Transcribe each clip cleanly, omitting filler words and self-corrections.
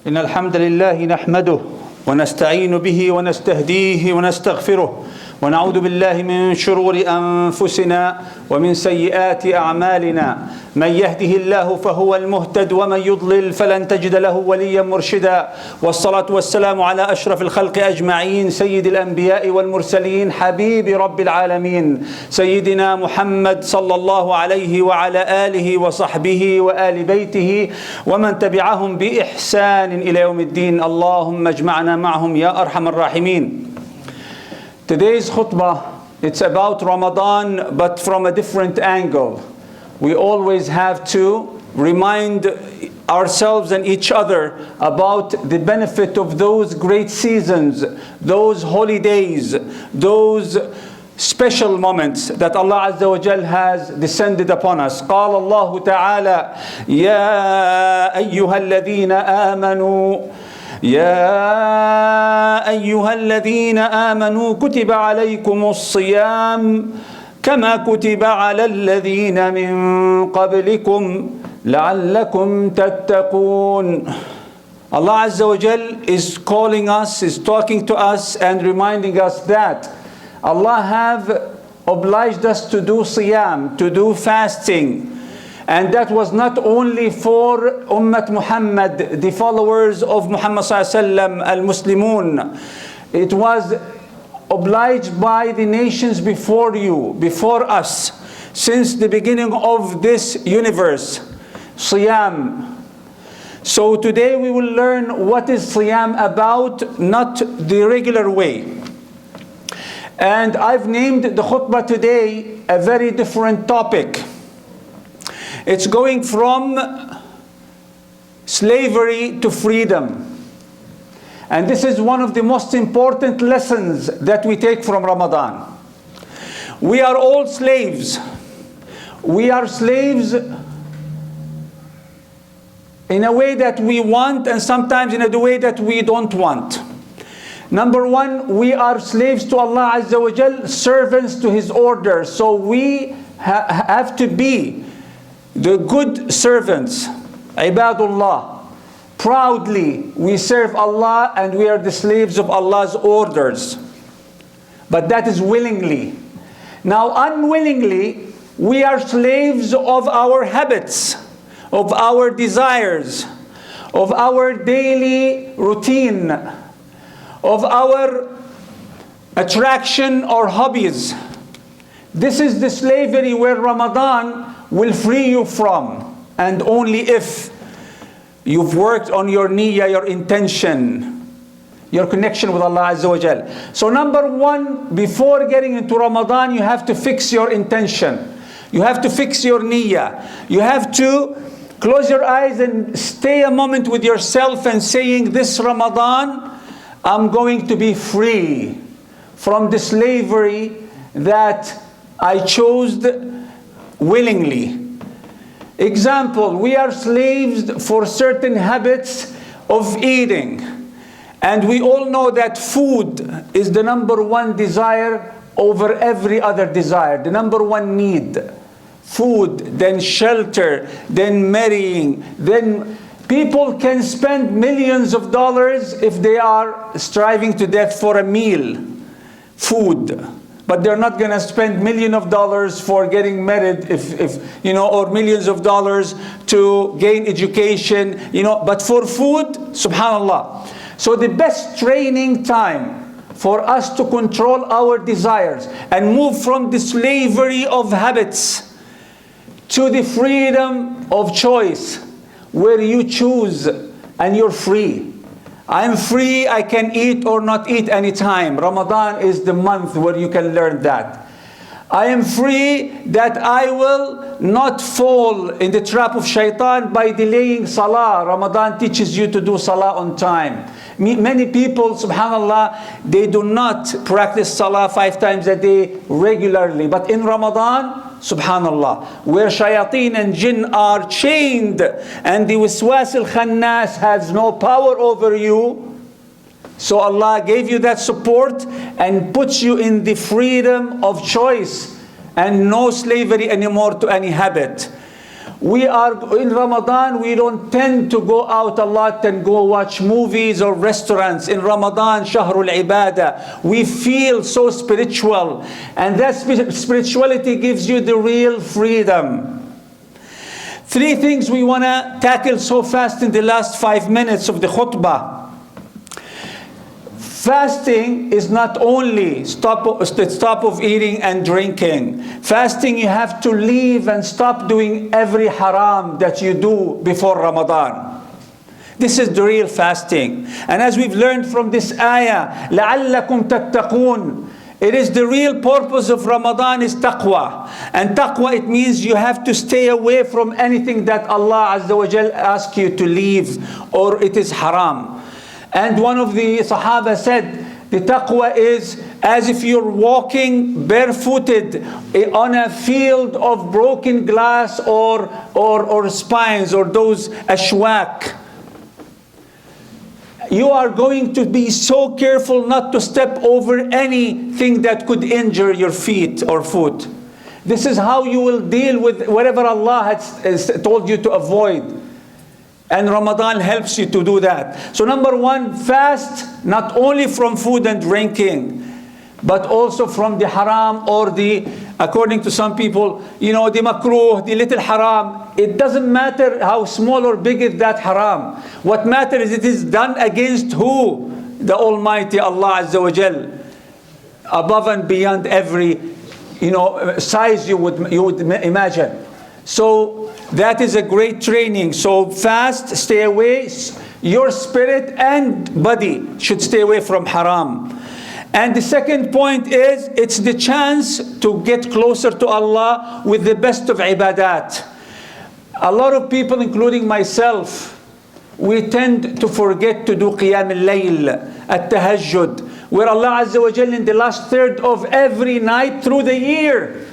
إن الحمد لله نحمده ونستعين به ونستهديه ونستغفره ونعوذ بالله من شرور أنفسنا ومن سيئات أعمالنا من يهده الله فهو المهتد ومن يضلل فلن تجد له وليا مرشدا والصلاة والسلام على أشرف الخلق أجمعين سيد الأنبياء والمرسلين حبيب رب العالمين سيدنا محمد صلى الله عليه وعلى آله وصحبه وآل بيته ومن تبعهم بإحسان إلى يوم الدين اللهم اجمعنا معهم يا أرحم الراحمين. Today's khutbah, it's about Ramadan, but from a different angle. We always have to remind ourselves and each other about the benefit of those great seasons, those holidays, those special moments that Allah Azza wa Jal has descended upon us. قال الله تعالى يا أيها الذين آمنوا يا أيها الذين آمنوا كتب عليكم الصيام كما كتب على الذين من قبلكم لعلكم تتقون. Allah Azza wa Jal is calling us, is talking to us and reminding us that Allah have obliged us to do siyam, to do fasting. And that was not only for Ummat Muhammad, the followers of Muhammad sallallahu alaihi wasallam, al-Muslimun. It was obliged by the nations before you, before us, since the beginning of this universe. Siyam. So today we will learn what is Siyam about, not the regular way. And I've named the khutbah today a very different topic. It's going from slavery to freedom. And this is one of the most important lessons that we take from Ramadan. We are all slaves. We are slaves in a way that we want and sometimes in a way that we don't want. Number one, we are slaves to Allah Azza wa Jal, servants to His order. So we have to be the good servants, ibadullah. Proudly we serve Allah and we are the slaves of Allah's orders. But that is willingly. Now unwillingly, we are slaves of our habits, of our desires, of our daily routine, of our attraction or hobbies. This is the slavery where Ramadan will free you from, and only if you've worked on your niyyah, your intention, your connection with Allah Azza wa Jal. So number one, before getting into Ramadan, you have to fix your intention. You have to fix your niyyah. You have to close your eyes and stay a moment with yourself and saying, this Ramadan, I'm going to be free from the slavery that I chose willingly. Example, we are slaves for certain habits of eating. And we all know that food is the number one desire over every other desire, the number one need. Food, then shelter, then marrying, then people can spend millions of dollars if they are striving to death for a meal, food. But they're not going to spend millions of dollars for getting married, if you know, or millions of dollars to gain education, you know. But for food, subhanallah. So the best training time for us to control our desires and move from the slavery of habits to the freedom of choice, where you choose and you're free. I'm free, I can eat or not eat anytime. Ramadan is the month where you can learn that. I am free that I will not fall in the trap of shaitan by delaying salah. Ramadan teaches you to do salah on time. Many people, subhanallah, they do not practice salah 5 times a day regularly. But in Ramadan, subhanallah, where shayateen and jinn are chained and the waswas al-khannas has no power over you, so Allah gave you that support and puts you in the freedom of choice and no slavery anymore to any habit. We are in Ramadan, we don't tend to go out a lot and go watch movies or restaurants. In Ramadan, Shahrul Ibadah, we feel so spiritual. And that spirituality gives you the real freedom. 3 things we want to tackle so fast in the last 5 minutes of the khutbah. Fasting is not only stop of eating and drinking. Fasting, you have to leave and stop doing every haram that you do before Ramadan. This is the real fasting. And as we've learned from this ayah, لَعَلَّكُمْ تَتَّقُونَ, it is the real purpose of Ramadan is taqwa. And taqwa, it means you have to stay away from anything that Allah Azza wa Jal asks you to leave or it is haram. And one of the Sahaba said, the taqwa is as if you're walking barefooted on a field of broken glass or spines or those ashwak. You are going to be so careful not to step over anything that could injure your feet or foot. This is how you will deal with whatever Allah has told you to avoid. And Ramadan helps you to do that. So number 1, fast not only from food and drinking, but also from the haram or the, according to some people, the makruh, the little haram. It doesn't matter how small or big is that haram. What matters is it is done against who? The Almighty Allah Azza wa Jal. Above and beyond every, size you would imagine. So that is a great training. So fast, stay away. Your spirit and body should stay away from haram. And the second point is, it's the chance to get closer to Allah with the best of ibadat. A lot of people, including myself, we tend to forget to do qiyam al-layl, at-tahajjud, where Allah Azza wa Jalla in the last third of every night through the year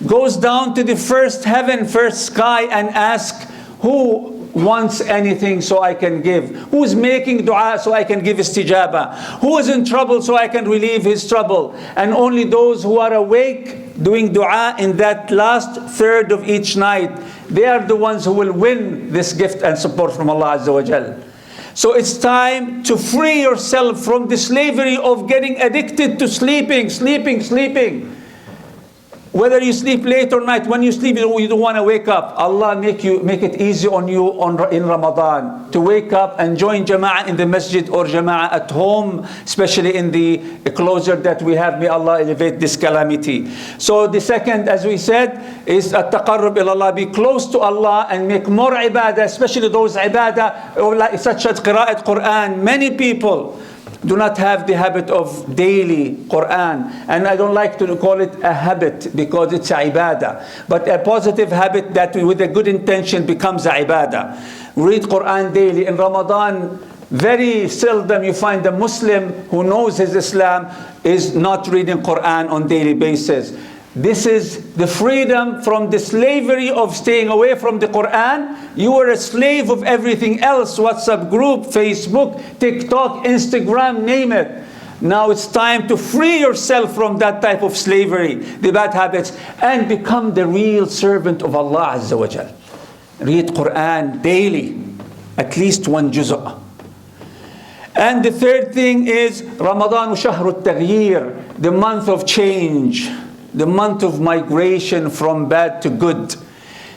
goes down to the first heaven, first sky and asks, who wants anything so I can give? Who is making dua so I can give istijaba? Who is in trouble so I can relieve his trouble? And only those who are awake doing dua in that last third of each night, they are the ones who will win this gift and support from Allah Azza wa Jal. So it's time to free yourself from the slavery of getting addicted to sleeping. Whether you sleep late or night, when you sleep, you don't want to wake up. Allah make it easy on you in Ramadan to wake up and join jama'ah in the masjid or jama'ah at home, especially in the closure that we have. May Allah elevate this calamity. So the second, as we said, is at-taqarrub ilallah. Be close to Allah and make more ibadah, especially those ibadah such as qira'at Quran. Many people do not have the habit of daily Quran. And I don't like to call it a habit because it's a ibadah. But a positive habit that with a good intention becomes a ibadah. Read Quran daily. In Ramadan, very seldom you find a Muslim who knows his Islam is not reading Quran on daily basis. This is the freedom from the slavery of staying away from the Quran. You are a slave of everything else. WhatsApp group, Facebook, TikTok, Instagram, name it. Now it's time to free yourself from that type of slavery, the bad habits, and become the real servant of Allah Azza wa Jal. Read Quran daily, at least 1 juz'ah. And the third thing is Ramadan shahru at-taghyir, the month of change. The month of migration from bad to good.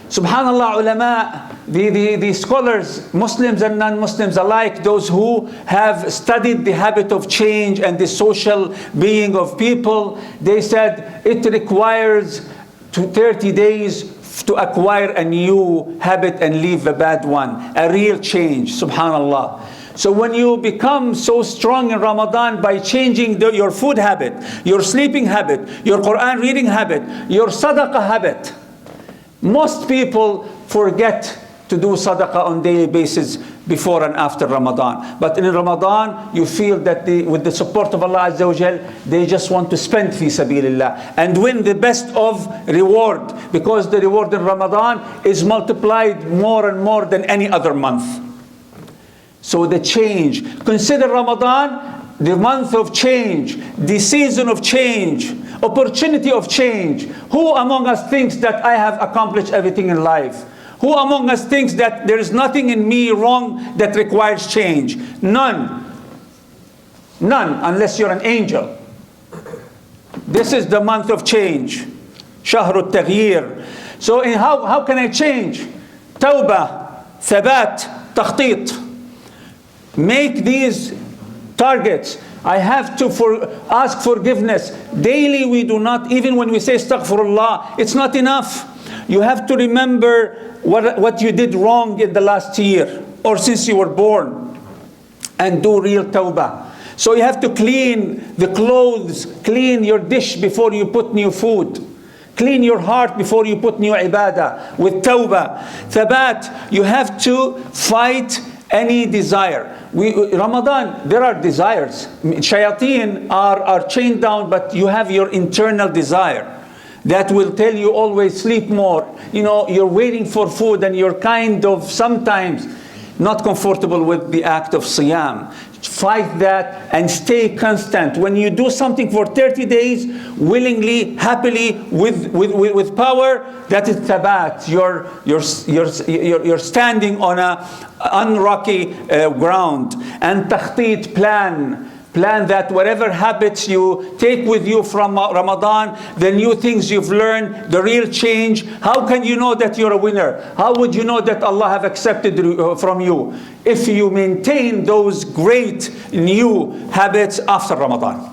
Subhanallah, ulama, the scholars, Muslims and non-Muslims alike, those who have studied the habit of change and the social being of people, they said it requires 30 days to acquire a new habit and leave a bad one. A real change, subhanallah. So when you become so strong in Ramadan by changing your food habit, your sleeping habit, your Quran reading habit, your sadaqah habit. Most people forget to do sadaqah on daily basis before and after Ramadan. But in Ramadan, you feel that with the support of Allah Azza wa Jal, they just want to spend fi sabilillah and win the best of reward, because the reward in Ramadan is multiplied more and more than any other month. So the change. Consider Ramadan the month of change, the season of change, opportunity of change. Who among us thinks that I have accomplished everything in life? Who among us thinks that there is nothing in me wrong that requires change? None. None, unless you're an angel. This is the month of change. Shahru Taghyir. So how can I change? Tawbah, Thabat, Takhtit. Make these targets. I have to ask forgiveness. Daily we do not, even when we say astaghfirullah, it's not enough. You have to remember what you did wrong in the last year or since you were born, and do real tawbah. So you have to clean the clothes, clean your dish before you put new food. Clean your heart before you put new ibadah with tawbah. Thabat, you have to fight any desire. Ramadan, there are desires. Shayateen are chained down, but you have your internal desire that will tell you always sleep more. You know, you're waiting for food and you're kind of sometimes not comfortable with the act of siyam. Fight that and stay constant. When you do something for 30 days, willingly, happily, with power, that is thabat. You're standing on a unrocky ground. And takhtit, plan that whatever habits you take with you from Ramadan, the new things you've learned, the real change. How can you know that you're a winner? How would you know that Allah have accepted from you? If you maintain those great new habits after Ramadan.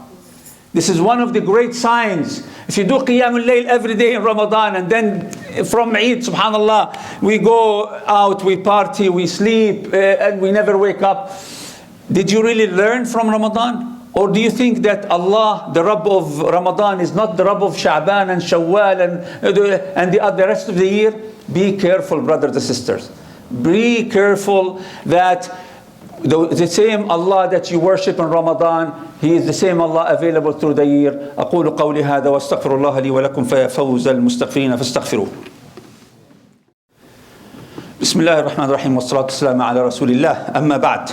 This is one of the great signs. If you do Qiyamul Layl every day in Ramadan, and then from Eid, subhanallah, we go out, we party, we sleep, and we never wake up. Did you really learn from Ramadan? Or do you think that Allah, the Rabb of Ramadan, is not the Rabb of Sha'ban and Shawwal and the rest of the year? Be careful, brothers and sisters. Be careful that the same Allah that you worship in Ramadan, He is the same Allah available through the year. أقول قولي هذا واستغفر الله لي ولكم فيفوز المستغفرين فاستغفروه. بسم الله الرحمن الرحيم والصلاة والسلام على رسول الله. أما بعد.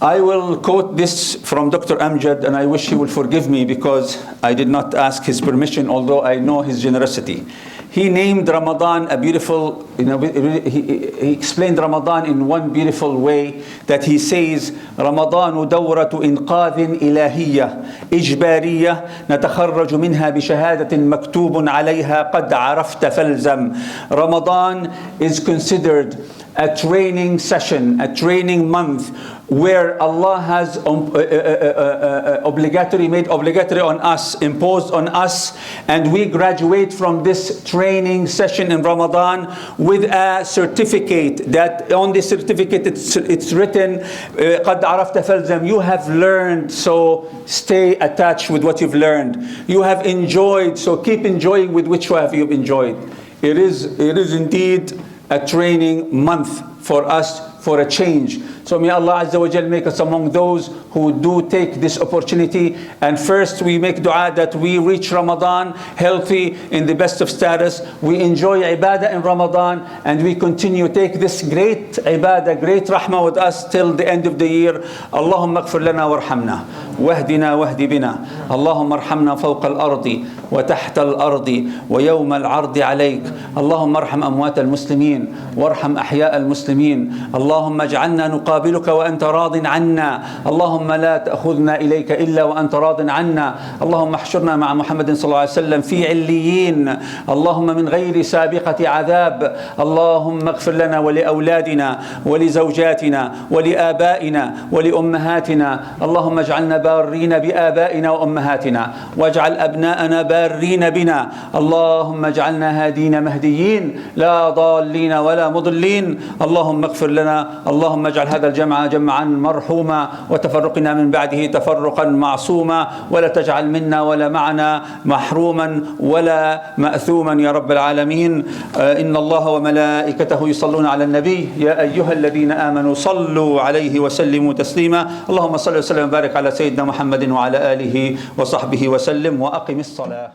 I will quote this from Dr. Amjad, and I wish he will forgive me because I did not ask his permission, although I know his generosity. He named Ramadan a beautiful, he explained Ramadan in one beautiful way, that he says, رمضان دورة إنقاذ إلهية إجبارية نتخرج منها بشهادة مكتوب عليها قد عرفت فالزم. Ramadan is considered a training session, a training month, where Allah has made obligatory on us, imposed on us, and we graduate from this training session in Ramadan with a certificate. That on the certificate it's written, قَدْ عَرَفْتَ فَالْزَمْ. You have learned, so stay attached with what you've learned. You have enjoyed, so keep enjoying with which have you enjoyed. It is indeed a training month for us, for a change. So may Allah Azza wa Jal make us among those who do take this opportunity. And first we make dua that we reach Ramadan healthy, in the best of status. We enjoy ibadah in Ramadan, and we continue take this great ibadah, great rahmah with us till the end of the year. Allahumma ighfir lana warhamna wahdina wahdi bina. Allahumma arhamna fawqa al-ardi wa tahta al-ardi wa yawma al-ardi alayk. Allahumma arham amwat al-muslimin warham ahya al-muslimin. Allahumma ij'alna نقابلك وأنت راض عنا. اللهم لا تأخذنا إليك إلا وأنت راض عنا. اللهم احشرنا مع محمد صلى الله عليه وسلم في عليين. اللهم من غير سابقة عذاب. اللهم اغفر لنا ولأولادنا ولزوجاتنا ولآبائنا ولأمهاتنا. اللهم اجعلنا بارين بآبائنا وأمهاتنا، واجعل أبناءنا بارين بنا. اللهم اجعلنا هادين مهديين لا ضالين ولا مضلين. اللهم اغفر لنا. اللهم اجعل هذا الجمع جمعا مرحوما، وتفرقنا من بعده تفرقا معصوما، ولا تجعل منا ولا معنا محروما ولا مأثوما يا رب العالمين. إن الله وملائكته يصلون على النبي يا أيها الذين آمنوا صلوا عليه وسلموا تسليما. اللهم صل وسلم وبارك على سيدنا محمد وعلى آله وصحبه وسلم، وأقم الصلاة.